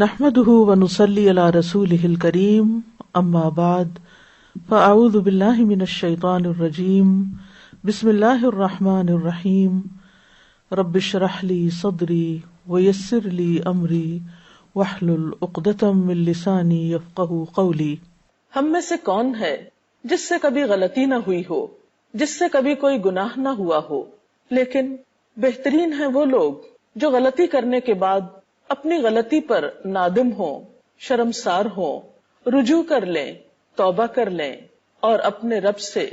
نحمده ونصلي على رسوله الكريم اما بعد فاعوذ بالله من الشيطان الرجيم بسم الله الرحمن الرحيم رب اشرح لي صدري ويسر لي امري واحلل عقدة من لساني يفقهوا قولي۔ ہم میں سے کون ہے جس سے کبھی غلطی نہ ہوئی ہو، جس سے کبھی کوئی گناہ نہ ہوا ہو، لیکن بہترین ہیں وہ لوگ جو غلطی کرنے کے بعد اپنی غلطی پر نادم ہوں، شرمسار ہوں، رجوع کر لیں، توبہ کر لیں اور اپنے رب سے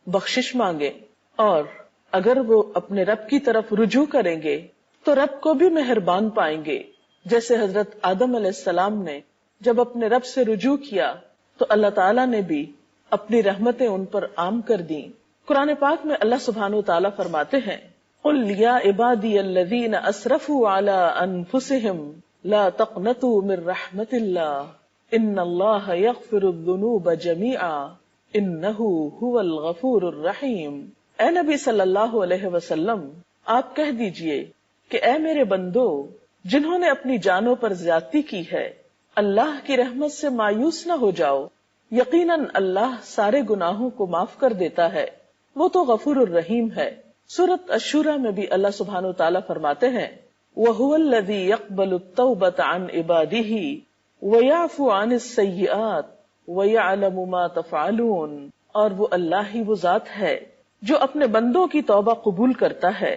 بخشش مانگیں، اور اگر وہ اپنے رب کی طرف رجوع کریں گے تو رب کو بھی مہربان پائیں گے، جیسے حضرت آدم علیہ السلام نے جب اپنے رب سے رجوع کیا تو اللہ تعالیٰ نے بھی اپنی رحمتیں ان پر عام کر دیں۔ قرآن پاک میں اللہ سبحانہ وتعالیٰ فرماتے ہیں قُلْ يَا عِبَادِيَ الَّذِينَ أَسْرَفُوا عَلَىٰ أَنفُسِهِمْ لَا تَقْنَطُوا مِن رَحْمَةِ اللَّهِ إِنَّ اللَّهَ يَغْفِرُ الذُّنُوبَ جَمِيعًا إِنَّهُ هُوَ الْغَفُورُ الرَّحِيمُ۔ اے نبی صلی اللہ علیہ وسلم، آپ کہہ دیجئے کہ اے میرے بندو جنہوں نے اپنی جانوں پر زیادتی کی ہے، اللہ کی رحمت سے مایوس نہ ہو جاؤ، یقیناً اللہ سارے گناہوں کو معاف کر دیتا ہے، وہ تو غفور الرحیم ہے۔ سورۃ الشورى میں بھی اللہ سبحانہ وتعالیٰ فرماتے ہیں وَهُوَ الَّذِي يَقْبَلُ التَّوْبَةَ عَنْ عِبَادِهِ وَيَعْفُو عَنِ السَّيِّئَاتِ وَيَعْلَمُ مَا تَفْعَلُونَ، اور وہ اللہ ہی وہ ذات ہے جو اپنے بندوں کی توبہ قبول کرتا ہے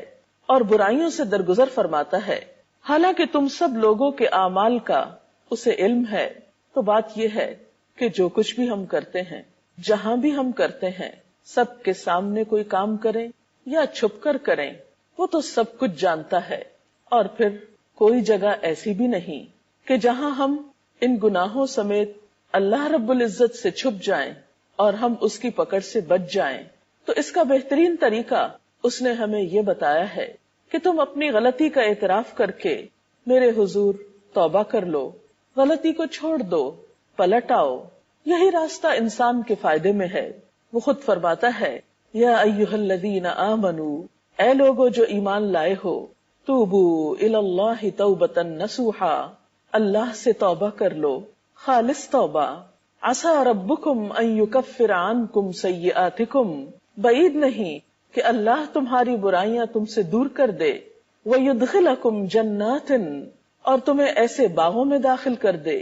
اور برائیوں سے درگزر فرماتا ہے، حالانکہ تم سب لوگوں کے اعمال کا اسے علم ہے۔ تو بات یہ ہے کہ جو کچھ بھی ہم کرتے ہیں، جہاں بھی ہم کرتے ہیں، سب کے سامنے کوئی کام کریں یا چھپ کر کریں، وہ تو سب کچھ جانتا ہے، اور پھر کوئی جگہ ایسی بھی نہیں کہ جہاں ہم ان گناہوں سمیت اللہ رب العزت سے چھپ جائیں اور ہم اس کی پکڑ سے بچ جائیں۔ تو اس کا بہترین طریقہ اس نے ہمیں یہ بتایا ہے کہ تم اپنی غلطی کا اعتراف کر کے میرے حضور توبہ کر لو، غلطی کو چھوڑ دو، پلٹ آؤ، یہی راستہ انسان کے فائدے میں ہے۔ وہ خود فرماتا ہے یا ایھا الذین آمنوا، اے لوگو جو ایمان لائے ہو، توبوا الی اللہ توبۃ نصوحا، اللہ سے توبہ کر لو، خالص توبہ، عسیٰ ربکم ان یکفر عنکم سیئاتکم، بعید نہیں کہ اللہ تمہاری برائیاں تم سے دور کر دے، وَيُدْخِلَكُمْ جَنَّاتٍ، اور تمہیں ایسے باغوں میں داخل کر دے،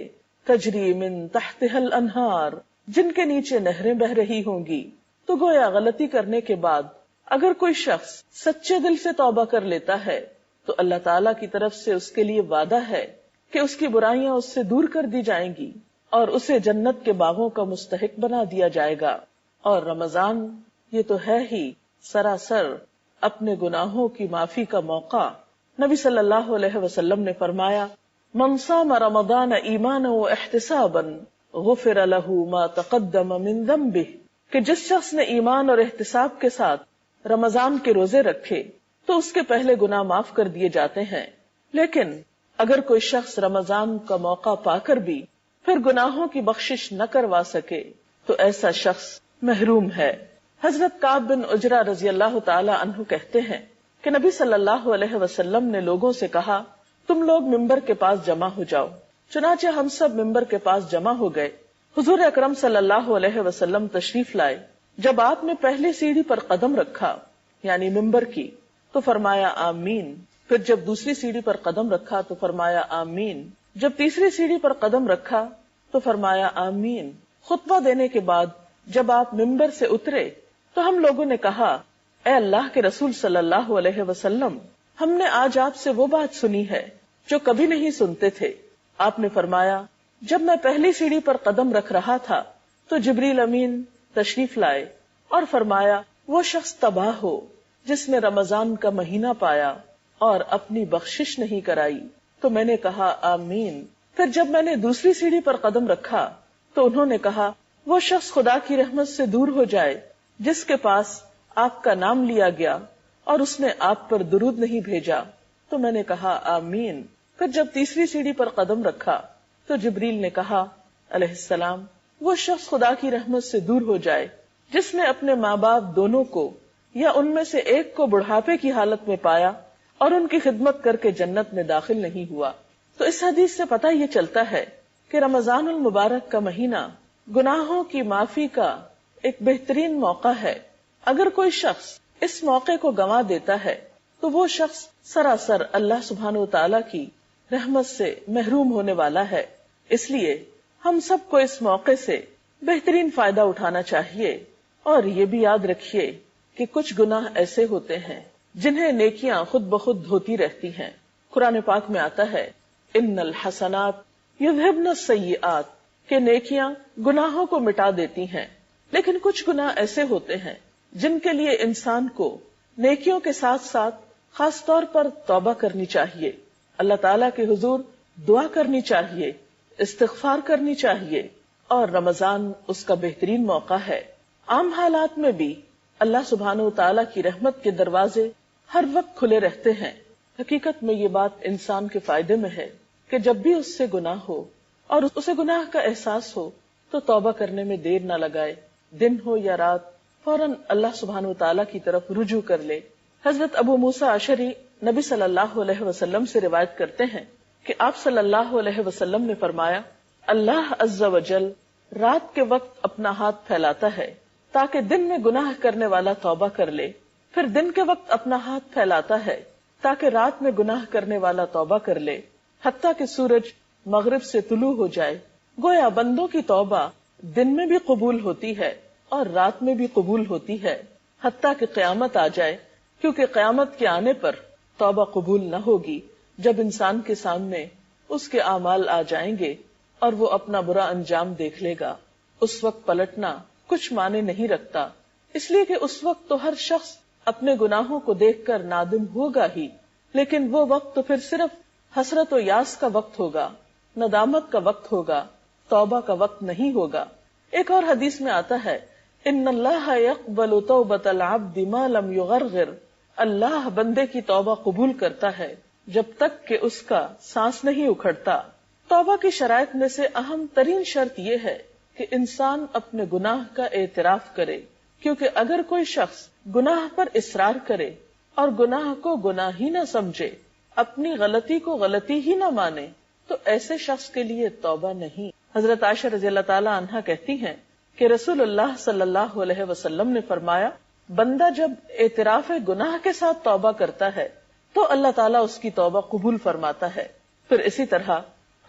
تجری من تحتها الانہار، جن کے نیچے نہریں بہ رہی ہوں گی۔ تو گویا غلطی کرنے کے بعد اگر کوئی شخص سچے دل سے توبہ کر لیتا ہے تو اللہ تعالیٰ کی طرف سے اس کے لیے وعدہ ہے کہ اس کی برائیاں اس سے دور کر دی جائیں گی اور اسے جنت کے باغوں کا مستحق بنا دیا جائے گا۔ اور رمضان یہ تو ہے ہی سراسر اپنے گناہوں کی معافی کا موقع۔ نبی صلی اللہ علیہ وسلم نے فرمایا من صام رمضان ایمانا واحتسابا غفر له ما تقدم من ذنبہ، کہ جس شخص نے ایمان اور احتساب کے ساتھ رمضان کے روزے رکھے تو اس کے پہلے گناہ معاف کر دیے جاتے ہیں، لیکن اگر کوئی شخص رمضان کا موقع پا کر بھی پھر گناہوں کی بخشش نہ کروا سکے تو ایسا شخص محروم ہے۔ حضرت کعب بن عجرہ رضی اللہ تعالی عنہ کہتے ہیں کہ نبی صلی اللہ علیہ وسلم نے لوگوں سے کہا تم لوگ ممبر کے پاس جمع ہو جاؤ، چنانچہ ہم سب ممبر کے پاس جمع ہو گئے۔ حضور اکرم صلی اللہ علیہ وسلم تشریف لائے، جب آپ نے پہلی سیڑھی پر قدم رکھا یعنی ممبر کی تو فرمایا آمین، پھر جب دوسری سیڑھی پر قدم رکھا تو فرمایا آمین، جب تیسری سیڑھی پر قدم رکھا تو فرمایا آمین۔ خطبہ دینے کے بعد جب آپ ممبر سے اترے تو ہم لوگوں نے کہا اے اللہ کے رسول صلی اللہ علیہ وسلم، ہم نے آج آپ سے وہ بات سنی ہے جو کبھی نہیں سنتے تھے۔ آپ نے فرمایا جب میں پہلی سیڑھی پر قدم رکھ رہا تھا تو جبریل امین تشریف لائے اور فرمایا وہ شخص تباہ ہو جس نے رمضان کا مہینہ پایا اور اپنی بخشش نہیں کرائی، تو میں نے کہا آمین۔ پھر جب میں نے دوسری سیڑھی پر قدم رکھا تو انہوں نے کہا وہ شخص خدا کی رحمت سے دور ہو جائے جس کے پاس آپ کا نام لیا گیا اور اس نے آپ پر درود نہیں بھیجا، تو میں نے کہا آمین۔ پھر جب تیسری سیڑھی پر قدم رکھا تو جبریل نے کہا علیہ السلام وہ شخص خدا کی رحمت سے دور ہو جائے جس نے اپنے ماں باپ دونوں کو یا ان میں سے ایک کو بڑھاپے کی حالت میں پایا اور ان کی خدمت کر کے جنت میں داخل نہیں ہوا۔ تو اس حدیث سے پتہ یہ چلتا ہے کہ رمضان المبارک کا مہینہ گناہوں کی معافی کا ایک بہترین موقع ہے. اگر کوئی شخص اس موقع کو گنوا دیتا ہے تو وہ شخص سراسر اللہ سبحانہ وتعالی کی رحمت سے محروم ہونے والا ہے. اس لیے ہم سب کو اس موقع سے بہترین فائدہ اٹھانا چاہیے. اور یہ بھی یاد رکھیے کہ کچھ گناہ ایسے ہوتے ہیں جنہیں نیکیاں خود بخود دھوتی رہتی ہیں. قرآن پاک میں آتا ہے ان الحسنات یذہبن السیئات کہ نیکیاں گناہوں کو مٹا دیتی ہیں. لیکن کچھ گناہ ایسے ہوتے ہیں جن کے لیے انسان کو نیکیوں کے ساتھ ساتھ خاص طور پر توبہ کرنی چاہیے, اللہ تعالیٰ کے حضور دعا کرنی چاہیے, استغفار کرنی چاہیے. اور رمضان اس کا بہترین موقع ہے. عام حالات میں بھی اللہ سبحانہ وتعالیٰ کی رحمت کے دروازے ہر وقت کھلے رہتے ہیں. حقیقت میں یہ بات انسان کے فائدے میں ہے کہ جب بھی اس سے گناہ ہو اور اسے گناہ کا احساس ہو تو توبہ کرنے میں دیر نہ لگائے. دن ہو یا رات فوراً اللہ سبحانہ وتعالیٰ کی طرف رجوع کر لے. حضرت ابو موسیٰ اشعری نبی صلی اللہ علیہ وسلم سے روایت کرتے ہیں کہ آپ صلی اللہ علیہ وسلم نے فرمایا, اللہ عز و جل رات کے وقت اپنا ہاتھ پھیلاتا ہے تاکہ دن میں گناہ کرنے والا توبہ کر لے, پھر دن کے وقت اپنا ہاتھ پھیلاتا ہے تاکہ رات میں گناہ کرنے والا توبہ کر لے, حتیٰ کہ سورج مغرب سے طلوع ہو جائے. گویا بندوں کی توبہ دن میں بھی قبول ہوتی ہے اور رات میں بھی قبول ہوتی ہے, حتیٰ کہ قیامت آ جائے, کیونکہ قیامت کے آنے پر توبہ قبول نہ ہوگی جب انسان کے سامنے اس کے اعمال آ جائیں گے اور وہ اپنا برا انجام دیکھ لے گا. اس وقت پلٹنا کچھ معنی نہیں رکھتا, اس لیے کہ اس وقت تو ہر شخص اپنے گناہوں کو دیکھ کر نادم ہوگا ہی, لیکن وہ وقت تو پھر صرف حسرت و یاس کا وقت ہوگا, ندامت کا وقت ہوگا, توبہ کا وقت نہیں ہوگا. ایک اور حدیث میں آتا ہے ان اللہ یقبل توبۃ العبد ما لم یغرغر, اللہ بندے کی توبہ قبول کرتا ہے جب تک کہ اس کا سانس نہیں اکھڑتا. توبہ کی شرائط میں سے اہم ترین شرط یہ ہے کہ انسان اپنے گناہ کا اعتراف کرے, کیونکہ اگر کوئی شخص گناہ پر اصرار کرے اور گناہ کو گناہ ہی نہ سمجھے, اپنی غلطی کو غلطی ہی نہ مانے, تو ایسے شخص کے لیے توبہ نہیں. حضرت عائشہ رضی اللہ تعالی عنہا کہتی ہیں کہ رسول اللہ صلی اللہ علیہ وسلم نے فرمایا, بندہ جب اعتراف گناہ کے ساتھ توبہ کرتا ہے تو اللہ تعالیٰ اس کی توبہ قبول فرماتا ہے. پھر اسی طرح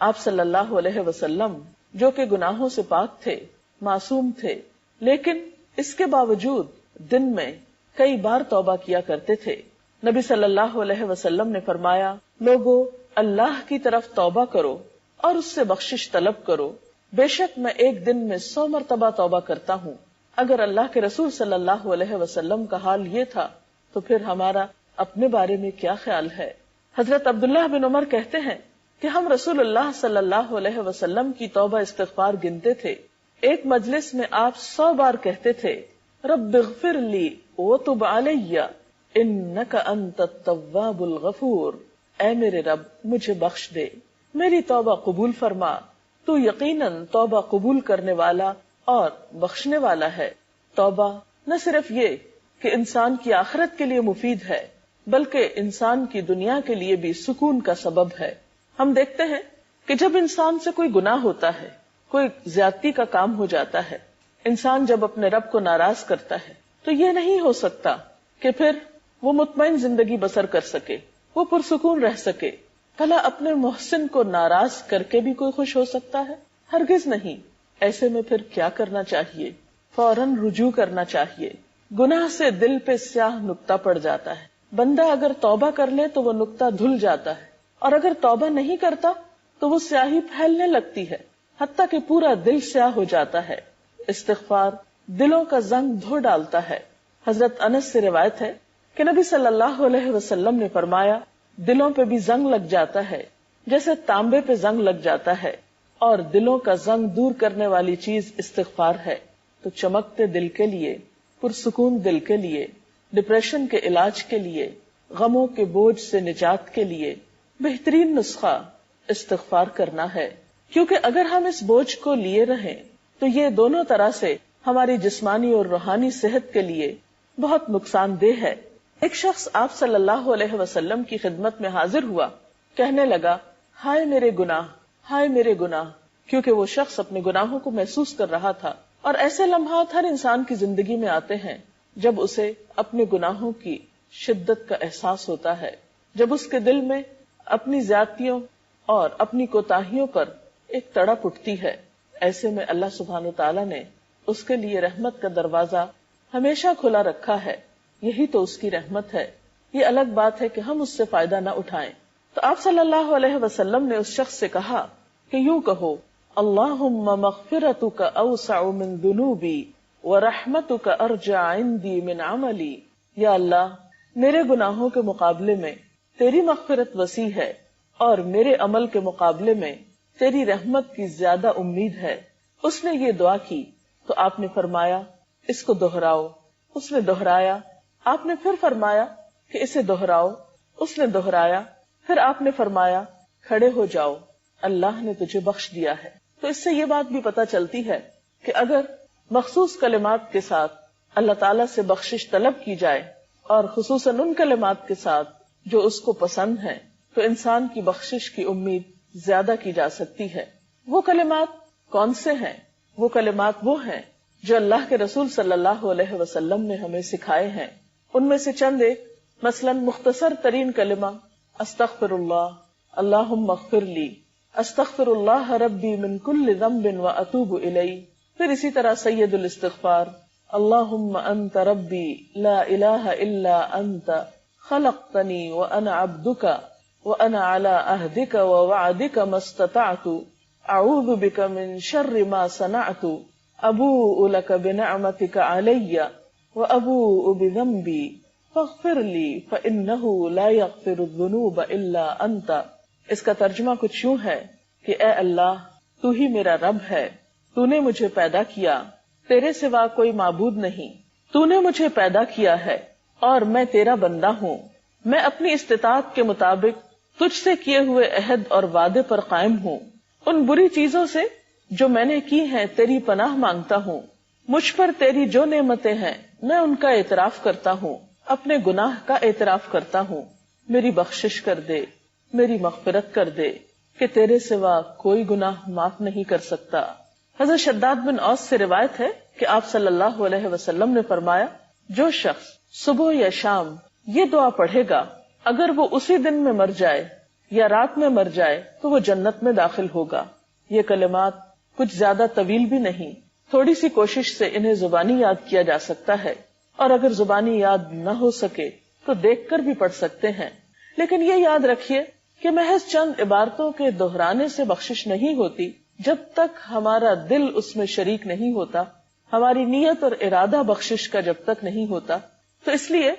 آپ صلی اللہ علیہ وسلم جو کہ گناہوں سے پاک تھے, معصوم تھے, لیکن اس کے باوجود دن میں کئی بار توبہ کیا کرتے تھے. نبی صلی اللہ علیہ وسلم نے فرمایا, لوگو اللہ کی طرف توبہ کرو اور اس سے بخشش طلب کرو, بے شک میں ایک دن میں 100 مرتبہ توبہ کرتا ہوں. اگر اللہ کے رسول صلی اللہ علیہ وسلم کا حال یہ تھا تو پھر ہمارا اپنے بارے میں کیا خیال ہے. حضرت عبداللہ بن عمر کہتے ہیں کہ ہم رسول اللہ صلی اللہ علیہ وسلم کی توبہ استغفار گنتے تھے. ایک مجلس میں آپ 100 بار کہتے تھے, رب اغفر لی وتب علی انک انت التواب الغفور, اے میرے رب مجھے بخش دے, میری توبہ قبول فرما, تو یقیناً توبہ قبول کرنے والا اور بخشنے والا ہے. توبہ نہ صرف یہ کہ انسان کی آخرت کے لیے مفید ہے, بلکہ انسان کی دنیا کے لیے بھی سکون کا سبب ہے. ہم دیکھتے ہیں کہ جب انسان سے کوئی گناہ ہوتا ہے, کوئی زیادتی کا کام ہو جاتا ہے, انسان جب اپنے رب کو ناراض کرتا ہے تو یہ نہیں ہو سکتا کہ پھر وہ مطمئن زندگی بسر کر سکے, وہ پرسکون رہ سکے. بھلا اپنے محسن کو ناراض کر کے بھی کوئی خوش ہو سکتا ہے؟ ہرگز نہیں. ایسے میں پھر کیا کرنا چاہیے؟ فوراً رجوع کرنا چاہیے. گناہ سے دل پہ سیاہ نقطہ پڑ جاتا ہے, بندہ اگر توبہ کر لے تو وہ نقطہ دھل جاتا ہے, اور اگر توبہ نہیں کرتا تو وہ سیاہی پھیلنے لگتی ہے, حتیٰ کہ پورا دل سیاہ ہو جاتا ہے. استغفار دلوں کا زنگ دھو ڈالتا ہے. حضرت انس سے روایت ہے کہ نبی صلی اللہ علیہ وسلم نے فرمایا, دلوں پہ بھی زنگ لگ جاتا ہے جیسے تانبے پہ زنگ لگ جاتا ہے, اور دلوں کا زنگ دور کرنے والی چیز استغفار ہے. تو چمکتے دل کے لیے, پرسکون دل کے لیے, ڈپریشن کے علاج کے لیے, غموں کے بوجھ سے نجات کے لیے بہترین نسخہ استغفار کرنا ہے. کیونکہ اگر ہم اس بوجھ کو لیے رہیں تو یہ دونوں طرح سے ہماری جسمانی اور روحانی صحت کے لیے بہت نقصان دہ ہے. ایک شخص آپ صلی اللہ علیہ وسلم کی خدمت میں حاضر ہوا, کہنے لگا, ہائے میرے گناہ، ہائے میرے گناہ، کیونکہ وہ شخص اپنے گناہوں کو محسوس کر رہا تھا. اور ایسے لمحات ہر انسان کی زندگی میں آتے ہیں جب اسے اپنے گناہوں کی شدت کا احساس ہوتا ہے، جب اس کے دل میں اپنی زیادتیوں اور اپنی کوتاہیوں پر ایک تڑپ اٹھتی ہے. ایسے میں اللہ سبحانہ وتعالی نے اس کے لیے رحمت کا دروازہ ہمیشہ کھلا رکھا ہے. یہی تو اس کی رحمت ہے. یہ الگ بات ہے کہ ہم اس سے فائدہ نہ اٹھائیں. تو آپ صلی اللہ علیہ وسلم نے اس شخص سے کہا کہ یوں کہو، اللہم مغفرتک اوسع من ذنوبی ورحمتک ارجع عندی من عملی. یا اللہ، میرے گناہوں کے مقابلے میں تیری مغفرت وسیع ہے اور میرے عمل کے مقابلے میں تیری رحمت کی زیادہ امید ہے. اس نے یہ دعا کی تو آپ نے فرمایا اس کو دہراؤ. اس نے دہرایا. آپ نے پھر فرمایا کہ اسے دہراؤ. اس نے دہرایا. پھر آپ نے فرمایا کھڑے ہو جاؤ، اللہ نے تجھے بخش دیا ہے. تو اس سے یہ بات بھی پتہ چلتی ہے کہ اگر مخصوص کلمات کے ساتھ اللہ تعالیٰ سے بخشش طلب کی جائے اور خصوصاً ان کلمات کے ساتھ جو اس کو پسند ہیں، تو انسان کی بخشش کی امید زیادہ کی جا سکتی ہے. وہ کلمات کون سے ہیں؟ وہ کلمات وہ ہیں جو اللہ کے رسول صلی اللہ علیہ وسلم نے ہمیں سکھائے ہیں. ان میں سے چند ایک، مثلا مختصر ترین کلمہ استغفر اللہ، اللہم اغفر لی، استغفر اللہ ربی من کل ذنب واتوب الیہ. پھر اسی طرح سید الاستغفار، اللہم انت ربی لا الہ الا انت خلقتنی وانا عبدک وانا علی عہدک ووعدک ما استطعت اعوذ بک من شر ما صنعت ابوء لک بنعمتک علی وابوء بذنبی فاغفر لی فانہ لا یغفر الذنوب الا انت. اس کا ترجمہ کچھ یوں ہے کہ اے اللہ، تو ہی میرا رب ہے، تو نے مجھے پیدا کیا، تیرے سوا کوئی معبود نہیں، تو نے مجھے پیدا کیا ہے اور میں تیرا بندہ ہوں. میں اپنی استطاعت کے مطابق تجھ سے کیے ہوئے عہد اور وعدے پر قائم ہوں. ان بری چیزوں سے جو میں نے کی ہیں تیری پناہ مانگتا ہوں. مجھ پر تیری جو نعمتیں ہیں میں ان کا اعتراف کرتا ہوں، اپنے گناہ کا اعتراف کرتا ہوں. میری بخشش کر دے، میری مغفرت کر دے کہ تیرے سوا کوئی گناہ معاف نہیں کر سکتا. حضرت شداد بن اوس سے روایت ہے کہ آپ صلی اللہ علیہ وسلم نے فرمایا، جو شخص صبح یا شام یہ دعا پڑھے گا، اگر وہ اسی دن میں مر جائے یا رات میں مر جائے تو وہ جنت میں داخل ہوگا. یہ کلمات کچھ زیادہ طویل بھی نہیں، تھوڑی سی کوشش سے انہیں زبانی یاد کیا جا سکتا ہے، اور اگر زبانی یاد نہ ہو سکے تو دیکھ کر بھی پڑھ سکتے ہیں. لیکن یہ یاد رکھیے کہ محض چند عبارتوں کے دہرانے سے بخشش نہیں ہوتی جب تک ہمارا دل اس میں شریک نہیں ہوتا، ہماری نیت اور ارادہ بخشش کا جب تک نہیں ہوتا. تو اس لیے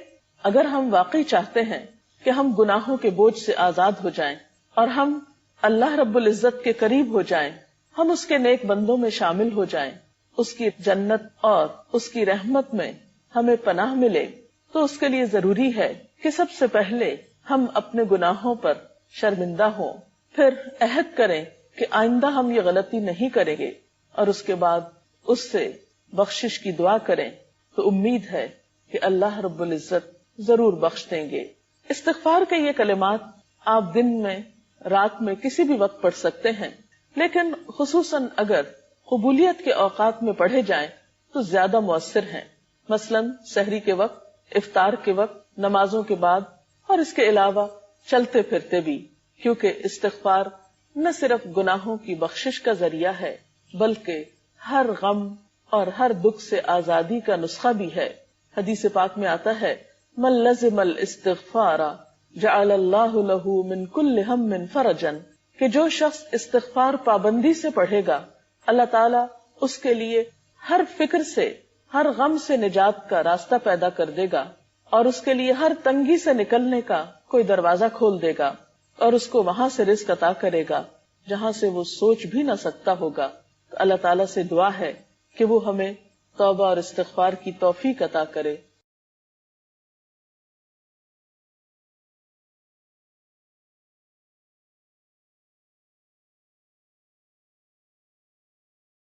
اگر ہم واقعی چاہتے ہیں کہ ہم گناہوں کے بوجھ سے آزاد ہو جائیں اور ہم اللہ رب العزت کے قریب ہو جائیں، ہم اس کے نیک بندوں میں شامل ہو جائیں، اس کی جنت اور اس کی رحمت میں ہمیں پناہ ملے، تو اس کے لیے ضروری ہے کہ سب سے پہلے ہم اپنے گناہوں پر شرمندہ ہوں، پھر عہد کریں کہ آئندہ ہم یہ غلطی نہیں کریں گے، اور اس کے بعد اس سے بخشش کی دعا کریں. تو امید ہے کہ اللہ رب العزت ضرور بخش دیں گے. استغفار کے یہ کلمات آپ دن میں، رات میں، کسی بھی وقت پڑھ سکتے ہیں، لیکن خصوصاً اگر قبولیت کے اوقات میں پڑھے جائیں تو زیادہ مؤثر ہیں. مثلاً سحری کے وقت، افطار کے وقت، نمازوں کے بعد، اور اس کے علاوہ چلتے پھرتے بھی، کیونکہ استغفار نہ صرف گناہوں کی بخشش کا ذریعہ ہے بلکہ ہر غم اور ہر دکھ سے آزادی کا نسخہ بھی ہے. حدیث پاک میں آتا ہے، من لزم الاستغفار جعل اللہ له من کل ہم فرجا، کہ جو شخص استغفار پابندی سے پڑھے گا، اللہ تعالیٰ اس کے لیے ہر فکر سے، ہر غم سے نجات کا راستہ پیدا کر دے گا، اور اس کے لیے ہر تنگی سے نکلنے کا کوئی دروازہ کھول دے گا، اور اس کو وہاں سے رزق عطا کرے گا جہاں سے وہ سوچ بھی نہ سکتا ہوگا. تو اللہ تعالیٰ سے دعا ہے کہ وہ ہمیں توبہ اور استغفار کی توفیق عطا کرے.